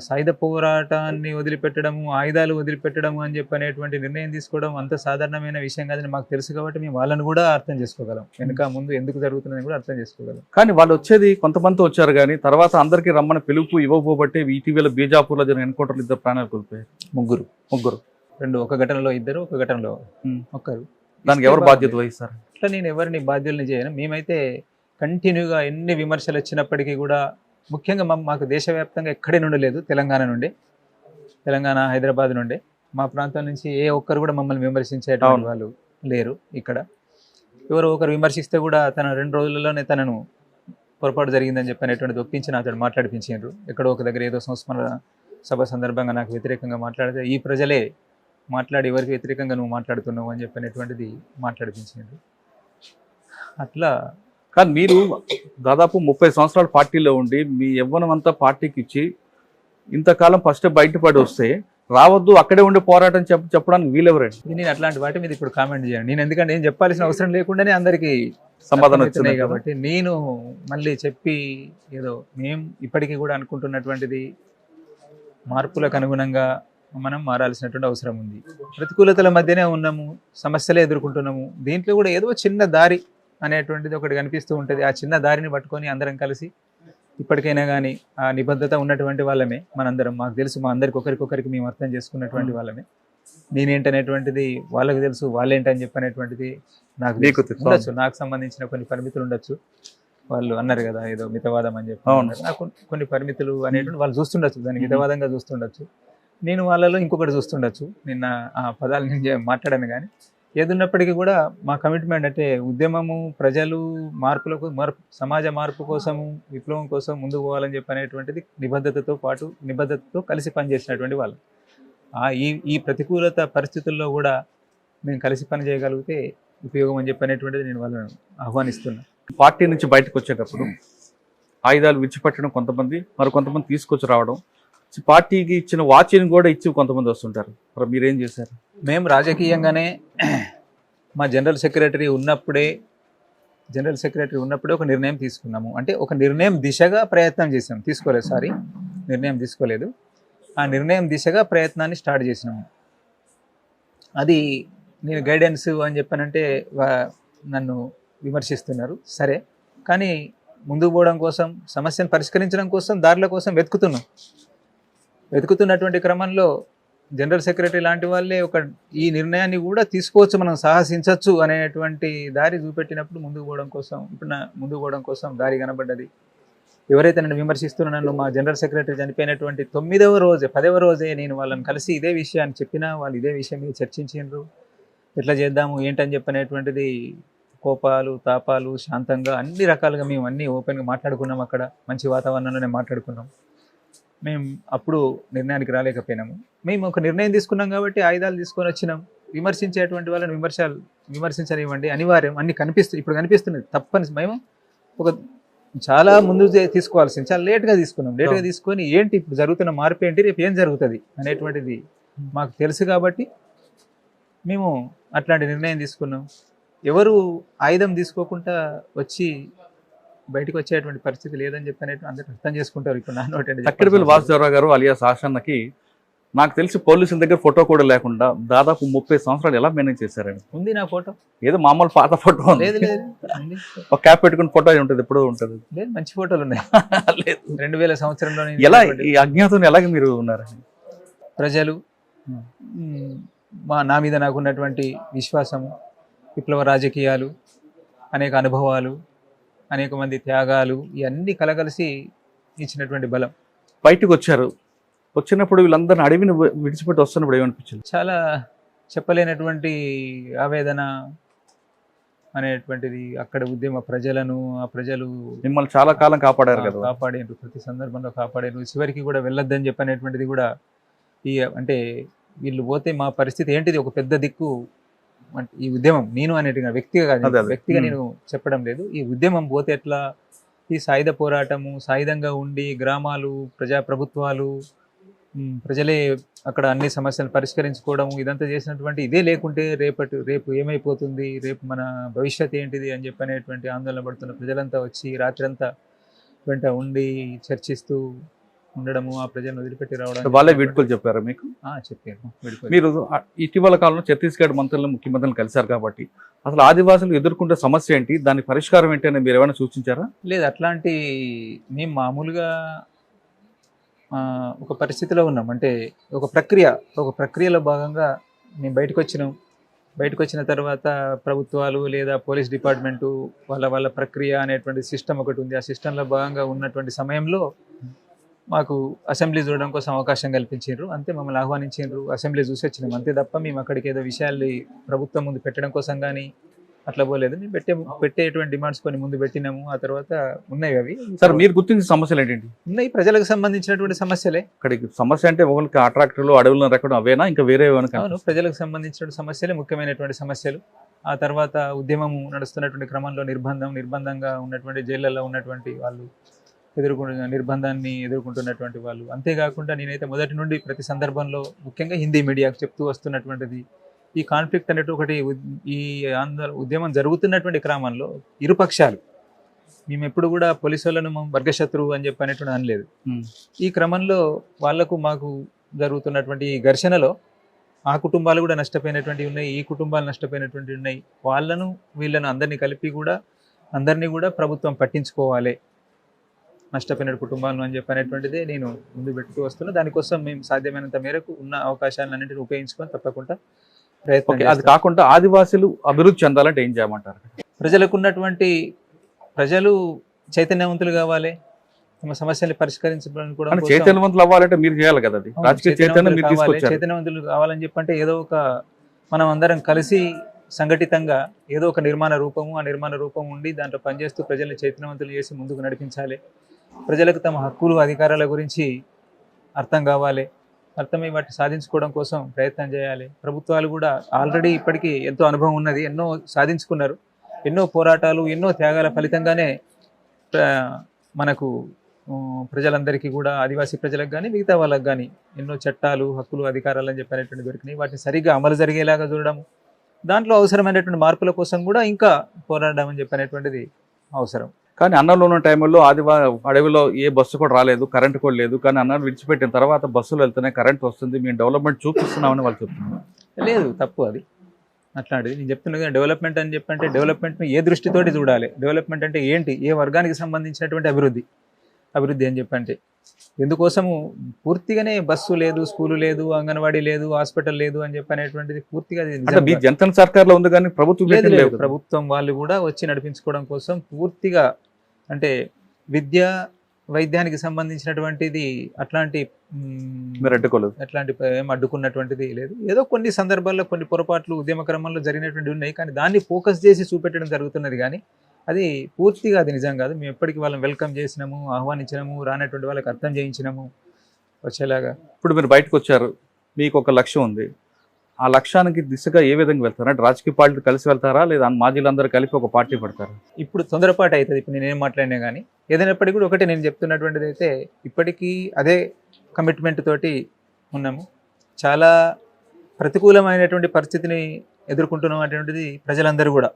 సాయుధ పోరాటాన్ని వదిలిపెట్టడము, ఆయుధాలు వదిలిపెట్టడము అని చెప్పి అనేటువంటి నిర్ణయం తీసుకోవడం అంత సాధారణమైన విషయం కాదని మాకు తెలుసు కాబట్టి మేము వాళ్ళని కూడా అర్థం చేసుకోగలం. వెనుక ముందు ఎందుకు జరుగుతుందని కూడా అర్థం చేసుకోగలం. కానీ వాళ్ళు వచ్చేది కొంతమంది వచ్చారు, కానీ తర్వాత అందరికీ రమ్మని పిలుపు ఇవ్వకపోబట్టి ఇటీవల బీజాపూర్లో జరిగిన ఎన్కౌంటర్లు 2 ప్రాణాలు కోల్పోయారు. ముగ్గురు ఒక ఘటనలో 2, ఒక ఘటనలో ఒకరు. దానికి ఎవరు బాధ్యత వహిస్తారు? అట్లా నేను ఎవరిని బాధ్యుల్ని చేయను. మేమైతే కంటిన్యూగా ఎన్ని విమర్శలు వచ్చినప్పటికీ కూడా, ముఖ్యంగా మాకు దేశవ్యాప్తంగా ఎక్కడి నుండి లేదు, తెలంగాణ హైదరాబాద్ నుండి, మా ప్రాంతం నుంచి ఏ ఒక్కరు కూడా మమ్మల్ని విమర్శించేటువంటి వాళ్ళు లేరు. ఇక్కడ ఎవరో ఒకరు విమర్శిస్తే కూడా తన 2 రోజులలోనే తనను పొరపాటు జరిగిందని చెప్పనేటువంటిది ఒప్పించి నాతో మాట్లాడిపించారు. ఎక్కడో ఒక దగ్గర ఏదో సంస్మరణ సభ సందర్భంగా నాకు వ్యతిరేకంగా మాట్లాడితే ఈ ప్రజలే మాట్లాడి ఎవరికి వ్యతిరేకంగా నువ్వు మాట్లాడుతున్నావు అని చెప్పనేటువంటిది మాట్లాడిపించారు. అట్లా కానీ మీరు దాదాపు 30 సంవత్సరాల పార్టీలో ఉండి మీ యవ్వనం అంతా పార్టీకి ఇచ్చి ఇంతకాలం ఫస్ట్ బయటపడి వస్తే రావద్దు, అక్కడే ఉండి పోరాటం చెప్పడానికి వీలెవరండి? నేను అట్లాంటి వాటి మీద ఇప్పుడు కామెంట్ చేయను. నేను ఎందుకంటే ఏం చెప్పాల్సిన అవసరం లేకుండానే అందరికీ సమాధానం వచ్చినాయి కాబట్టి నేను మళ్ళీ చెప్పి ఏదో మేము ఇప్పటికీ కూడా అనుకుంటున్నటువంటిది మార్పులకు అనుగుణంగా మనం మారాల్సినటువంటి అవసరం ఉంది. ప్రతికూలతల మధ్యనే ఉన్నాము, సమస్యలే ఎదుర్కొంటున్నాము. దీంట్లో కూడా ఏదో చిన్న దారి అనేటువంటిది ఒకటి కనిపిస్తూ ఉంటుంది. ఆ చిన్న దారిని పట్టుకొని అందరం కలిసి ఇప్పటికైనా కానీ ఆ నిబద్ధత ఉన్నటువంటి వాళ్ళమే మనందరం. మాకు తెలుసు, మా అందరికి ఒకరికొకరికి మేము అర్థం చేసుకున్నటువంటి వాళ్ళమే. నేనేంటనేటువంటిది వాళ్ళకి తెలుసు, వాళ్ళేంటని చెప్పనేటువంటిది నాకు ఉండొచ్చు. నాకు సంబంధించిన కొన్ని పరిమితులు ఉండొచ్చు. వాళ్ళు అన్నారు కదా ఏదో మితవాదం అని చెప్పి, నాకు కొన్ని పరిమితులు అనేటువంటి వాళ్ళు చూస్తుండొచ్చు, దాన్ని మితవాదంగా చూస్తుండొచ్చు. నేను వాళ్ళలో ఇంకొకటి చూస్తుండొచ్చు. నిన్న ఆ పదాలు నేను మాట్లాడాను. కానీ ఏదున్నప్పటికీ కూడా మా కమిట్మెంట్ అంటే ఉద్యమము, ప్రజలు సమాజ మార్పు కోసము, విప్లవం కోసం ముందుకు పోవాలని చెప్పనేటువంటిది నిబద్ధతతో కలిసి పనిచేసినటువంటి వాళ్ళు. ఈ ప్రతికూలత పరిస్థితుల్లో కూడా మేము కలిసి పని చేయగలిగితే ఉపయోగం అని చెప్పనేటువంటిది నేను వాళ్ళని ఆహ్వానిస్తున్నాను. పార్టీ నుంచి బయటకు వచ్చేటప్పుడు ఆయుధాలు విడిచిపెట్టడం కొంతమంది, కొంతమంది తీసుకొచ్చి రావడం, పార్టీకి ఇచ్చిన వాచ్ని కూడా ఇచ్చి కొంతమంది వస్తుంటారు. మరి మీరేం చేశారు? మేము రాజకీయంగానే మా జనరల్ సెక్రటరీ ఉన్నప్పుడే ఒక నిర్ణయం తీసుకున్నాము. అంటే ఒక నిర్ణయం దిశగా ప్రయత్నం చేసాం. నిర్ణయం తీసుకోలేదు. ఆ నిర్ణయం దిశగా ప్రయత్నాన్ని స్టార్ట్ చేసినాము. అది నేను గైడెన్స్ అని చెప్పానంటే నన్ను విమర్శిస్తున్నారు. సరే, కానీ ముందుకు పోవడం కోసం, సమస్యను పరిష్కరించడం కోసం, దారుల కోసం వెతుకుతున్నటువంటి క్రమంలో జనరల్ సెక్రటరీ లాంటి వాళ్ళే ఈ నిర్ణయాన్ని కూడా తీసుకోవచ్చు, మనం సాహసించవచ్చు అనేటువంటి దారి చూపెట్టినప్పుడు ముందుకు పోవడం కోసం దారి కనబడ్డది. ఎవరైతే నన్ను విమర్శిస్తున్నా, నన్ను మా జనరల్ సెక్రటరీ చనిపోయినటువంటి 9వ రోజే 10వ రోజే నేను వాళ్ళని కలిసి ఇదే విషయాన్ని చెప్పినా, వాళ్ళు ఇదే విషయం మీద చర్చించారు. ఎట్లా చేద్దాము ఏంటని చెప్పనేటువంటిది కోపాలు, తాపాలు, శాంతంగా అన్ని రకాలుగా మేము అన్నీ ఓపెన్గా మాట్లాడుకున్నాం. అక్కడ మంచి వాతావరణంలోనే మాట్లాడుకున్నాం. మేము అప్పుడు నిర్ణయానికి రాలేకపోయినాము. మేము ఒక నిర్ణయం తీసుకున్నాం కాబట్టి ఆయుధాలు తీసుకొని వచ్చినాం. విమర్శించేటువంటి వాళ్ళని విమర్శించనివ్వండి, అనివార్యం. ఇప్పుడు కనిపిస్తున్నది తప్పని. మేము చాలా ముందు తీసుకోవాల్సింది చాలా లేట్గా తీసుకొని ఏంటి ఇప్పుడు జరుగుతున్న మార్పు ఏంటి, రేపు ఏం జరుగుతుంది అనేటువంటిది మాకు తెలుసు కాబట్టి మేము అట్లాంటి నిర్ణయం తీసుకున్నాం. ఎవరు ఆయుధం తీసుకోకుండా వచ్చి బయటకు వచ్చేటువంటి పరిస్థితి లేదని చెప్పి అందరూ అర్థం చేసుకుంటారు. ఇప్పుడు చక్కెరపల్లి వాసుదేవరావు గారు అలియాస్ ఆషన్నకి నాకు తెలిసి పోలీసుల దగ్గర ఫోటో కూడా లేకుండా దాదాపు 30 సంవత్సరాలు ఎలా మేనేజ్ చేశారని ఉంది నా ఫోటో. ఏదో మామూలు పాత ఫోటో లేదు, ఒక క్యాప్ పెట్టుకుని ఫోటో ఉంటుంది, ఎప్పుడో ఉంటుంది. లేదు, మంచి ఫోటోలు ఉన్నాయి. లేదు, 2000 సంవత్సరంలో ఎలా ఈ అజ్ఞాతం ఎలాగ మీరు ఉన్నారని ప్రజలు నా మీద నాకున్నటువంటి విశ్వాసము, విప్లవ రాజకీయాలు, అనేక అనుభవాలు, అనేక మంది త్యాగాలు, ఇవన్నీ కలగలిసి ఇచ్చినటువంటి బలం. బయటకు వచ్చినప్పుడు వీళ్ళందరినీ అడవిని విడిచిపెట్టి వస్తున్నప్పుడు ఏమనిపించింది? చాలా చెప్పలేనటువంటి ఆవేదన అనేటువంటిది. అక్కడ ఉద్యమ ప్రజలు మిమ్మల్ని చాలా కాలం కాపాడారు కదా. కాపాడారు, ప్రతి సందర్భంలో కాపాడారు. చివరికి కూడా వెళ్ళొద్దని చెప్పనేటువంటిది కూడా అంటే వీళ్ళు పోతే మా పరిస్థితి ఏంటిది, ఒక పెద్ద దిక్కు ఈ ఉద్యమం. నేను అనేటిగా వ్యక్తిగా నేను చెప్పడం లేదు. ఈ ఉద్యమం పోతే ఎట్లా, ఈ సాయుధ పోరాటము, సాయుధంగా ఉండి గ్రామాలు, ప్రభుత్వాలు, ప్రజలే అక్కడ అన్ని సమస్యలు పరిష్కరించుకోవడం, ఇదంతా చేసినటువంటి ఇదే లేకుంటే రేపు ఏమైపోతుంది, రేపు మన భవిష్యత్ ఏంటిది అని చెప్పనేటువంటి ఆందోళన పడుతున్న ప్రజలంతా వచ్చి రాత్రంతా వెంట ఉండి చర్చిస్తూ ఉండడము, ఆ ప్రజలను వదిలిపెట్టి రావడం. వాళ్ళే వీడ్కోలు చెప్పారా మీకు? చెప్పారు వీడ్కోలు. మీరు ఇటీవల కాలంలో ఛత్తీస్గఢ్ మంత్రులను, ముఖ్యమంత్రులను కలిశారు కాబట్టి అసలు ఆదివాసులు ఎదుర్కొంటే సమస్య ఏంటి, దాని పరిష్కారం ఏంటి అని మీరు ఏమైనా సూచించారా? లేదు, అట్లాంటి మేము మామూలుగా ఒక పరిస్థితిలో ఉన్నాం. అంటే ఒక ప్రక్రియలో భాగంగా మేము బయటకు వచ్చిన తర్వాత ప్రభుత్వాలు లేదా పోలీస్ డిపార్ట్మెంటు వాళ్ళ ప్రక్రియ అనేటువంటి సిస్టమ్ ఒకటి ఉంది. ఆ సిస్టంలో భాగంగా ఉన్నటువంటి సమయంలో మాకు అసెంబ్లీ చూడడం కోసం అవకాశం కల్పించారు. అంతే, మమ్మల్ని ఆహ్వానించారు, అసెంబ్లీ చూసి వచ్చినాం అంతే తప్ప మేము అక్కడికి ఏదో విషయాల్ని ప్రభుత్వం ముందు పెట్టడం కోసం కానీ అట్లా పోలేదు. మేము పెట్టేటువంటి డిమాండ్స్ కొన్ని ముందు పెట్టినాము. ఆ తర్వాత ఉన్నాయి అవి. సార్, మీరు గుర్తించిన సమస్యలు ఏంటండి? ఉన్నాయి, ప్రజలకు సంబంధించినటువంటి సమస్యలే. అక్కడికి సమస్య అంటే ఒకరికి అట్రాక్టర్లు, అడవులను రెక్కడం అవేనా, ఇంకా వేరే ఏమైనా? అవును, ప్రజలకు సంబంధించిన సమస్యలే ముఖ్యమైనటువంటి సమస్యలు. ఆ తర్వాత ఉద్యమం నడుస్తున్నటువంటి క్రమంలో నిర్బంధంగా ఉన్నటువంటి జైళ్ళల్లో ఉన్నటువంటి వాళ్ళు నిర్బంధాన్ని ఎదుర్కొంటున్నటువంటి వాళ్ళు. అంతేకాకుండా నేనైతే మొదటి నుండి ప్రతి సందర్భంలో ముఖ్యంగా హిందీ మీడియాకు చెప్తూ వస్తున్నటువంటిది, ఈ కాన్ఫ్లిక్ట్ అనేది ఒకటి ఈ ఉద్యమం జరుగుతున్నటువంటి క్రమంలో ఇరుపక్షాలు, మేము ఎప్పుడు కూడా పోలీసు వాళ్ళను వర్గశత్రువు అని చెప్పి అనేటువంటి అనలేదు. ఈ క్రమంలో వాళ్లకు మాకు జరుగుతున్నటువంటి ఈ ఘర్షణలో ఆ కుటుంబాలు కూడా నష్టపోయినటువంటివి ఉన్నాయి, ఈ కుటుంబాలు నష్టపోయినటువంటివి ఉన్నాయి. వీళ్ళను అందరినీ కూడా ప్రభుత్వం పట్టించుకోవాలి, నష్టపోయిన కుటుంబాలను అని చెప్పి అనేటువంటిదే నేను ముందు పెట్టుతూ వస్తున్నా. దానికోసం మేము సాధ్యమైనంత మేరకు ఉన్న అవకాశాలన్నింటినీ ఉపయోగించుకొని తప్పకుండా ప్రయత్నం. అది కాకుండా ఆదివాసులు అభివృద్ధి చెందాలంటే ఏం చేయమంటారు? ప్రజలు చైతన్యవంతులు కావాలి, తమ సమస్యల్ని పరిష్కరించడానికి కూడా చైతన్యవంతులు అవ్వాలంటే మీరు చేయాలి కదా, అది రాజకీయ చైతన్యవంతులు కావాలని చెప్పంటే ఏదో ఒక మనం అందరం కలిసి సంఘటితంగా ఏదో ఒక నిర్మాణ రూపం ఉండి దాంట్లో పనిచేస్తూ ప్రజల్ని చైతన్యవంతులు చేసి ముందుకు నడిపించాలి. ప్రజలకు తమ హక్కులు, అధికారాల గురించి అర్థం కావాలి, అర్థమై వాటిని సాధించుకోవడం కోసం ప్రయత్నం చేయాలి. ప్రభుత్వాలు కూడా ఆల్రెడీ ఇప్పటికీ ఎంతో అనుభవం ఉన్నది, ఎన్నో సాధించుకున్నారు. ఎన్నో పోరాటాలు, ఎన్నో త్యాగాల ఫలితంగానే మనకు ప్రజలందరికీ కూడా, ఆదివాసీ ప్రజలకు కానీ మిగతా వాళ్ళకు కానీ ఎన్నో చట్టాలు, హక్కులు, అధికారాలు అని చెప్పినటువంటి దొరికినాయి. వాటిని సరిగ్గా అమలు జరిగేలాగా చూడడం, దాంట్లో అవసరమైనటువంటి మార్పుల కోసం కూడా ఇంకా పోరాడడం అని చెప్పినటువంటిది అవసరం. కానీ అన్నంలో ఉన్న టైంలో అడవిలో ఏ బస్సు కూడా రాలేదు, కరెంట్ కూడా లేదు. కానీ అన్నాన్ని విడిచిపెట్టిన తర్వాత బస్సులు వెళ్తేనే కరెంట్ వస్తుంది, మేము డెవలప్మెంట్ చూపిస్తున్నామని వాళ్ళు చెప్తున్నారు. లేదు, తప్పు అది. అట్లాంటిది నేను చెప్తున్నా కదా, డెవలప్మెంట్ అని చెప్పంటే డెవలప్మెంట్ను ఏ దృష్టితోటి చూడాలి, డెవలప్మెంట్ అంటే ఏంటి, ఏ వర్గానికి సంబంధించినటువంటి అభివృద్ధి అని చెప్పంటే ఎందుకోసము పూర్తిగానే బస్సు లేదు, స్కూలు లేదు, అంగన్వాడీ లేదు, హాస్పిటల్ లేదు అని చెప్పనేటువంటిది పూర్తిగా జనతా సర్కార్లో ఉంది. కానీ ప్రభుత్వం వాళ్ళు కూడా వచ్చి నడిపించుకోవడం కోసం పూర్తిగా, అంటే వైద్యానికి సంబంధించినటువంటిది అట్లాంటి ఏం అడ్డుకున్నటువంటిది లేదు. ఏదో కొన్ని సందర్భాల్లో కొన్ని పొరపాట్లు ఉద్యమ క్రమంలో జరిగినటువంటి ఉన్నాయి, కానీ దాన్ని ఫోకస్ చేసి చూపెట్టడం జరుగుతున్నది. కానీ అది పూర్తిగా అది నిజం కాదు. మేము ఎప్పటికీ వాళ్ళని వెల్కమ్ చేసినాము, ఆహ్వానించినాము, రానటువంటి వాళ్ళకి అర్థం చేయించినాము వచ్చేలాగా. ఇప్పుడు మీరు బయటకు వచ్చారు, మీకు ఒక లక్ష్యం ఉంది, ఆ లక్ష్యానికి దిశగా ఏ విధంగా వెళ్తారా? అంటే రాజకీయ పార్టీలు కలిసి వెళ్తారా, లేదా మాజీలందరూ కలిపి ఒక పార్టీ పడతారా? ఇప్పుడు తొందరపాటు అవుతుంది. ఇప్పుడు నేనేం మాట్లాడినా కానీ ఏదైనప్పటికీ కూడా ఒకటి నేను చెప్తున్నటువంటిది అయితే, ఇప్పటికీ అదే కమిట్మెంట్ తోటి ఉన్నాము. చాలా ప్రతికూలమైనటువంటి పరిస్థితిని ఎదుర్కొంటున్నాం అనేటువంటిది ప్రజలందరూ కూడా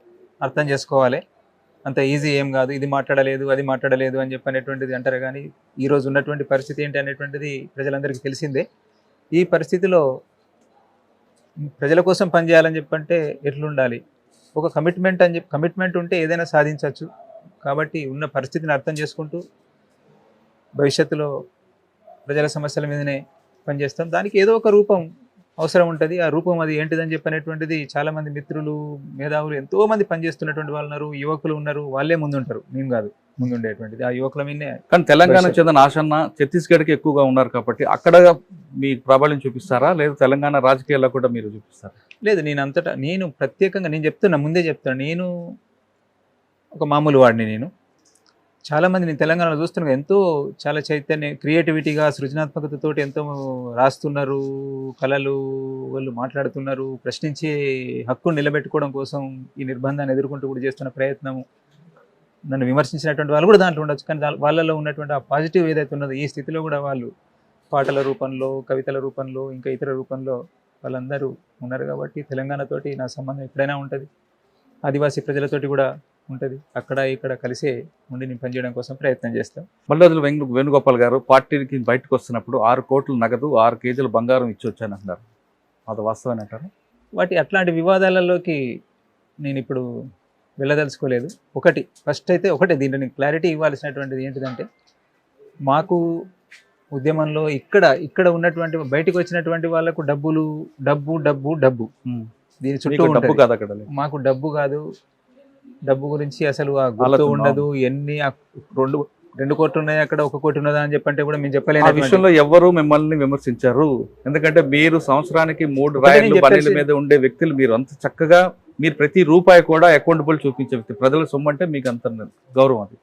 అర్థం చేసుకోవాలి. అంత ఈజీ ఏం కాదు, ఇది మాట్లాడలేదు, అది మాట్లాడలేదు అని చెప్పనేటువంటిది అంటారు. కానీ ఈరోజు ఉన్నటువంటి పరిస్థితి ఏంటి అనేటువంటిది ప్రజలందరికీ తెలిసిందే. ఈ పరిస్థితిలో ప్రజల కోసం పనిచేయాలని చెప్పంటే ఎట్లుండాలి, ఒక కమిట్మెంట్ ఉంటే ఏదైనా సాధించవచ్చు. కాబట్టి ఉన్న పరిస్థితిని అర్థం చేసుకుంటూ భవిష్యత్తులో ప్రజల సమస్యల మీదనే పనిచేస్తాం. దానికి ఏదో ఒక రూపం అవసరం ఉంటుంది. ఆ రూపం అది ఏంటిదని చెప్పనేటువంటిది చాలామంది మిత్రులు, మేధావులు, ఎంతోమంది పనిచేస్తున్నటువంటి వాళ్ళు ఉన్నారు, యువకులు ఉన్నారు, వాళ్ళే ముందుంటారు, మేము కాదు ముందుండేటువంటిది. ఆ యువకుల మీదనే. కానీ తెలంగాణ చెందిన ఆశన్న ఛత్తీస్గఢ్కి ఎక్కువగా ఉన్నారు కాబట్టి అక్కడ మీ ప్రాబల్యం చూపిస్తారా, లేదా తెలంగాణ రాజకీయాల్లో కూడా మీరు చూపిస్తారా? లేదు, నేను ప్రత్యేకంగా ముందే చెప్తున్నా, నేను ఒక మామూలు వాడిని. నేను చాలామంది నేను తెలంగాణలో చూస్తున్నాను, చాలా క్రియేటివిటీగా, సృజనాత్మకతతో ఎంతో రాస్తున్నారు, కళలు వాళ్ళు మాట్లాడుతున్నారు, ప్రశ్నించే హక్కును నిలబెట్టుకోవడం కోసం ఈ నిర్బంధాన్ని ఎదుర్కొంటూ కూడా చేస్తున్న ప్రయత్నము. నన్ను విమర్శించినటువంటి వాళ్ళు కూడా దాంట్లో ఉండొచ్చు, కానీ వాళ్ళలో ఉన్నటువంటి ఆ పాజిటివ్ ఏదైతే ఉన్నదో ఈ స్థితిలో కూడా వాళ్ళు పాటల రూపంలో, కవితల రూపంలో, ఇంకా ఇతర రూపంలో వాళ్ళందరూ ఉన్నారు. కాబట్టి తెలంగాణతోటి నా సంబంధం ఎప్పుడైనా ఉంటుంది, ఆదివాసీ ప్రజలతోటి కూడా ఉంటుంది. అక్కడ ఇక్కడ కలిసే ఉండి నేను పనిచేయడం కోసం ప్రయత్నం చేస్తాం. మల్లాదుల వేణుగోపాల్ గారు పార్టీకి బయటకు వస్తున్నప్పుడు 6 కోట్ల నగదు 6 కేజీల బంగారం ఇచ్చి వచ్చాను అంటున్నారు. అది వాస్తవం అంటారు? అట్లాంటి వివాదాలలోకి నేను ఇప్పుడు వెళ్ళదలుచుకోలేదు. ఫస్ట్ అయితే దీంట్లో క్లారిటీ ఇవ్వాల్సినటువంటిది ఏంటిదంటే, మాకు ఉద్యమంలో ఇక్కడ ఉన్నటువంటి బయటకు వచ్చినటువంటి వాళ్ళకు డబ్బు దీని చుట్టూ డబ్బు కాదు అక్కడ. మాకు డబ్బు కాదు, డబ్బు గురించి అసలు ఆ గుర్తు ఉండదు. ఎన్ని 2 కోట్లు ఉన్నాయి అక్కడ, 1 కోటి ఉన్నదా అని చెప్పంటే కూడా మేము చెప్పలేము. ఆ విషయంలో ఎవరు మిమ్మల్ని విమర్శించారు? ఎందుకంటే మీరు సంవత్సరానికి 3 రాయలు బన్నీల మీద ఉండే వ్యక్తులు. మీరు అంత చక్కగా మీరు ప్రతి రూపాయి కూడా అకౌంటబుల్ చూపించే వ్యక్తి. ప్రజల సొమ్ము అంటే మీకు అంత గౌరవం. అది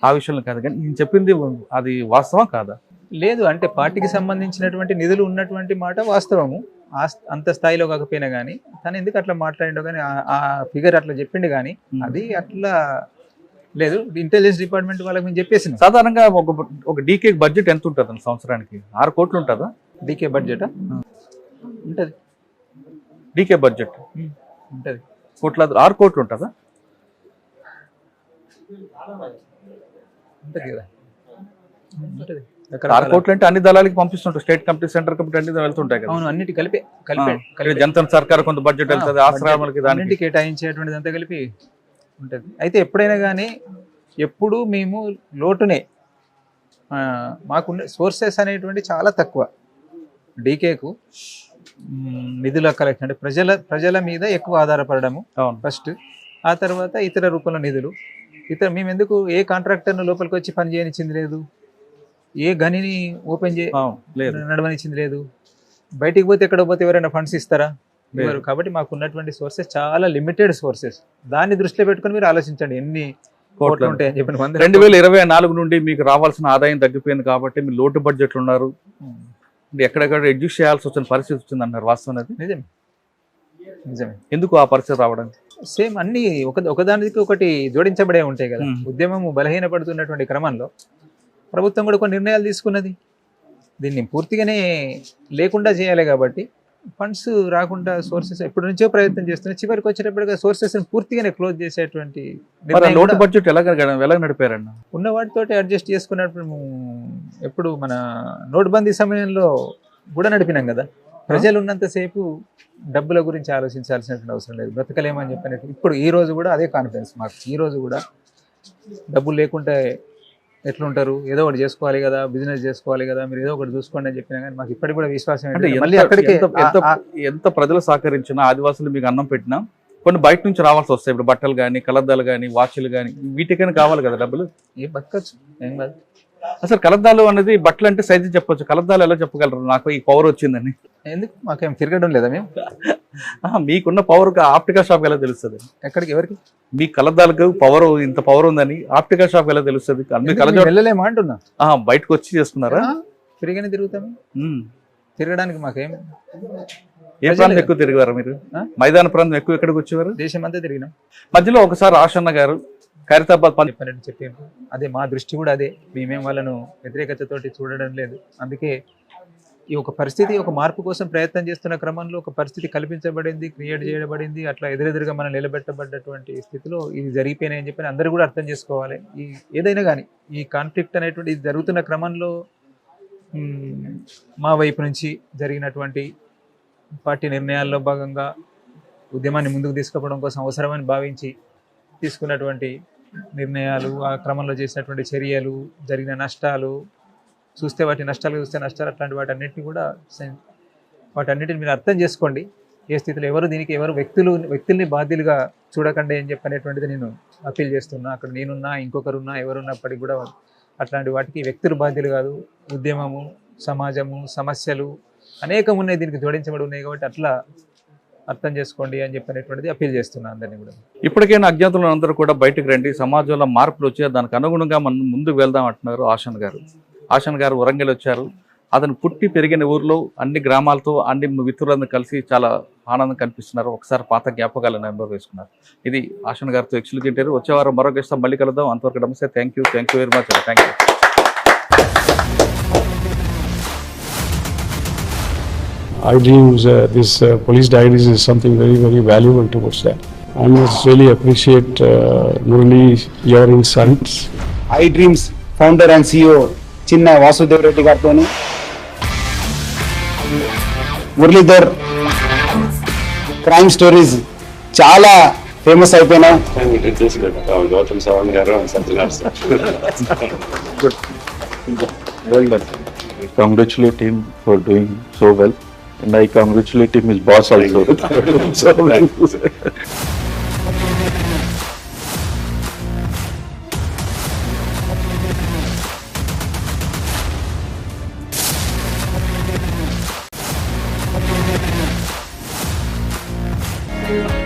ఆ విషయంలో కాదు, కానీ నేను చెప్పింది అది వాస్తవం కాదా? లేదు అంటే పార్టీకి సంబంధించినటువంటి నిధులు ఉన్నటువంటి మాట వాస్తవము. అంత స్థాయిలో కాకపోయినా కానీ తను ఎందుకు అట్లా మాట్లాడిండో కానీ ఆ ఫిగర్ అట్లా చెప్పిండు, కానీ అది అట్లా లేదు. ఇంటెలిజెన్స్ డిపార్ట్మెంట్ వాళ్ళకి మేము చెప్పేసి సాధారణంగా ఒక డీకే బడ్జెట్ ఎంత ఉంటుంది సంవత్సరానికి? 6 కోట్లు ఉంటుందా? డీకే బడ్జెట్ ఉంటుంది. డీకే బడ్జెట్ ఉంటుంది. 6 కోట్లు ఉంటుందా? ఉంటుంది కదా, ఉంటుంది. 6 కోట్లు అంటే అన్ని దళాలకి పంపిస్తుంటారు. స్టేట్ కమిటీ, సెంట్రల్ కమిటీ అన్ని వెళ్తుంటాయి కదా. అవును, అన్నిటి కలిపి జనతా సర్కార్ కొంత బడ్జెట్ వెళ్తుంది, ఆశ్రమాలకి దానికి కేటాయించేటువంటిది అంతా కలిపి ఉంటుంది. అయితే ఎప్పుడైనా కానీ ఎప్పుడు మేము లోటునే, మాకున్న సోర్సెస్ అనేటువంటి చాలా తక్కువ. డీకేకు నిధుల కలెక్షన్ అంటే ప్రజల మీద ఎక్కువ ఆధారపడము ఫస్ట్. ఆ తర్వాత ఇతర రూపంలో నిధులు. మేము ఎందుకు ఏ కాంట్రాక్టర్ను లోపలికి వచ్చి పని చేయనిచ్చింది లేదు, ఏ గనిని ఓపెన్ నడవనిచ్చింది లేదు. బయటికి పోతే ఎక్కడ పోతే ఎవరైనా ఫండ్స్ ఇస్తారా? ఇవ్వరు. కాబట్టి మాకు ఉన్నటువంటి సోర్సెస్ చాలా లిమిటెడ్ సోర్సెస్. దాన్ని దృష్టిలో పెట్టుకుని మీరు ఆలోచించండి ఎన్ని కోట్లు ఉంటాయని చెప్పిన. 2024 నుండి మీకు రావాల్సిన ఆదాయం తగ్గిపోయింది కాబట్టి మీరు లోటు బడ్జెట్లు ఉన్నారు. ఎక్కడెక్కడ అడ్జస్ట్ చేయాల్సి వచ్చిన పరిస్థితి వచ్చింది అన్నారు. వాస్తవం అది నిజమే. ఎందుకు ఆ పరిస్థితి రావడం? సేమ్ అన్ని ఒకదానికి ఒకటి జోడించబడే ఉంటాయి కదా. ఉద్యమం బలహీనపడుతున్నటువంటి క్రమంలో ప్రభుత్వం కూడా కొన్ని నిర్ణయాలు తీసుకున్నది. దీన్ని పూర్తిగానే లేకుండా చేయాలి కాబట్టి ఫండ్స్ రాకుండా సోర్సెస్ ఎప్పటి నుంచో ప్రయత్నం చేస్తున్నాయి. చివరికి వచ్చేటప్పటిగా సోర్సెస్ పూర్తిగానే క్లోజ్ చేసేటువంటి లోటు బడ్జెట్ ఎలా నడిపారన్న? ఉన్న వాటితో అడ్జస్ట్ చేసుకున్నప్పుడు ఎప్పుడు మన నోట్బందీ సమయంలో కూడా నడిపినాం కదా. ప్రజలు ఉన్నంతసేపు డబ్బుల గురించి ఆలోచించాల్సినటువంటి అవసరం లేదు, బ్రతకలేమని చెప్పినట్టు. ఇప్పుడు ఈ రోజు కూడా అదే కాన్ఫిడెన్స్ మాకు. ఈ రోజు కూడా డబ్బులు లేకుంటే ఎట్లుంటారు, ఏదో ఒకటి చేసుకోవాలి కదా, బిజినెస్ చేసుకోవాలి కదా, మీరు ఏదో ఒకటి చూసుకోండి అని చెప్పినా కానీ మాకు ఇప్పటికి కూడా విశ్వాసం ఏంటంటే మళ్ళీ అక్కడికి ఎంత ప్రజలు సహకరించినా, ఆదివాసులు మీకు అన్నం పెట్టినా కొన్ని బయట నుంచి రావాల్సి వస్తాయి. ఇప్పుడు బట్టలు కానీ, కలద్దాలు కానీ, వాచ్లు కానీ, వీటికైనా కావాలి కదా డబ్బులు. బతకచ్చు, ఏం కాదు. అసలు కలద్దాలు అనేది బట్టలు అంటే సైజు చెప్పొచ్చు, కలద్దాలు ఎలా చెప్పగలరు నాకు ఈ పవర్ వచ్చిందని? ఎందుకు మాకేం తిరగడం లేదా? మేము మీకున్న పవర్ ఆప్టికల్ షాప్ ఎలా తెలుస్తుంది? ఎక్కడికి ఎవరికి? మీ కలద్దాలకు పవర్, ఇంత పవర్ ఉందని ఆప్టికల్ షాప్ ఎలా తెలుస్తుంది? వెళ్ళలేమా అంటున్నా. బయటకు వచ్చి చేసుకున్నారా? తిరిగానే తిరుగుతాము. తిరగడానికి మాకేం ఏ ప్రాంతం ఎక్కువ తిరిగారు మీరు? మైదాన ప్రాంతం ఎక్కువ ఎక్కడికి వచ్చేవారు? దేశం అంతా తిరిగినాం. మధ్యలో ఒకసారి ఆశన్న గారు ఖైరతాబాద్ చెప్పారు. అదే మా దృష్టి కూడా అదే. మేమేం వాళ్ళను వ్యతిరేకతతోటి చూడడం లేదు. అందుకే ఈ ఒక పరిస్థితి, ఒక మార్పు కోసం ప్రయత్నం చేస్తున్న క్రమంలో ఒక పరిస్థితి కల్పించబడింది, క్రియేట్ చేయబడింది. అట్లా ఎదురెదురుగా మనం నిలబెట్టబడ్డటువంటి స్థితిలో ఇది జరిగిపోయినాయని చెప్పి అందరూ కూడా అర్థం చేసుకోవాలి. ఈ ఏదైనా కానీ ఈ కాన్ఫ్లిక్ట్ అనేటువంటి ఇది జరుగుతున్న క్రమంలో మా వైపు నుంచి జరిగినటువంటి పార్టీ నిర్ణయాల్లో భాగంగా ఉద్యమాన్ని ముందుకు తీసుకుపోవడం కోసం అవసరమని భావించి తీసుకున్నటువంటి నిర్ణయాలు, ఆ క్రమంలో చేసినటువంటి చర్యలు, జరిగిన నష్టాలు చూస్తే, వాటి నష్టాలు చూస్తే నష్టాలు, అట్లాంటి వాటన్నిటిని మీరు అర్థం చేసుకోండి. ఏ స్థితిలో ఎవరు వ్యక్తుల్ని బాధ్యులుగా చూడకండి అని చెప్పనేటువంటిది నేను అప్పీల్ చేస్తున్నా. అక్కడ నేనున్నా, ఇంకొకరున్నా, ఎవరున్నప్పటికీ కూడా అట్లాంటి వాటికి వ్యక్తులు బాధ్యులు కాదు. ఉద్యమము, సమాజము, సమస్యలు అనేకం ఉన్నాయి, దీనికి జోడించబడి ఉన్నాయి. కాబట్టి అట్లా అర్థం చేసుకోండి అని చెప్పనేటువంటిది అప్పీల్ చేస్తున్నా అందరినీ కూడా. ఇప్పటికైనా అజ్ఞాతులు అందరూ కూడా బయటకు రండి, సమాజంలో మార్పులు వచ్చే దానికి అనుగుణంగా మనం ముందుకు వెళ్దాం అంటున్నారు ఆశన్ గారు వరంగల్ వచ్చారు. అతను పుట్టి పెరిగిన ఊర్లో అన్ని గ్రామాలతో అన్ని మిత్రులందరూ కలిసి చాలా ఆనందం కనిపిస్తున్నారు. ఒకసారి పాత జ్ఞాపకాలను నెంబర్ వేసుకున్నారు. ఇది ఆశన్ గారితో ఎక్స్క్లూజివ్ ఇంటర్వ్యూ. వచ్చే వారం మరో గెస్ట్ మళ్ళీ కలుద్దాం. అంతవరకు నమస్తే. Thank you very much. Thank you. I deem this police diaries is something very, very valuable towards that. I must really appreciate Murali, your insights. I dreams founder and CEO చిన్న వాసుదేవ్ రెడ్డి గారితో Muralidhar crime stories చాలా famous అయిపోయినాయి. గౌతమ్ సవాంగ్ గారు Well done. I congratulate him for doing so well, and I congratulate him, his boss also. So well. Thank you.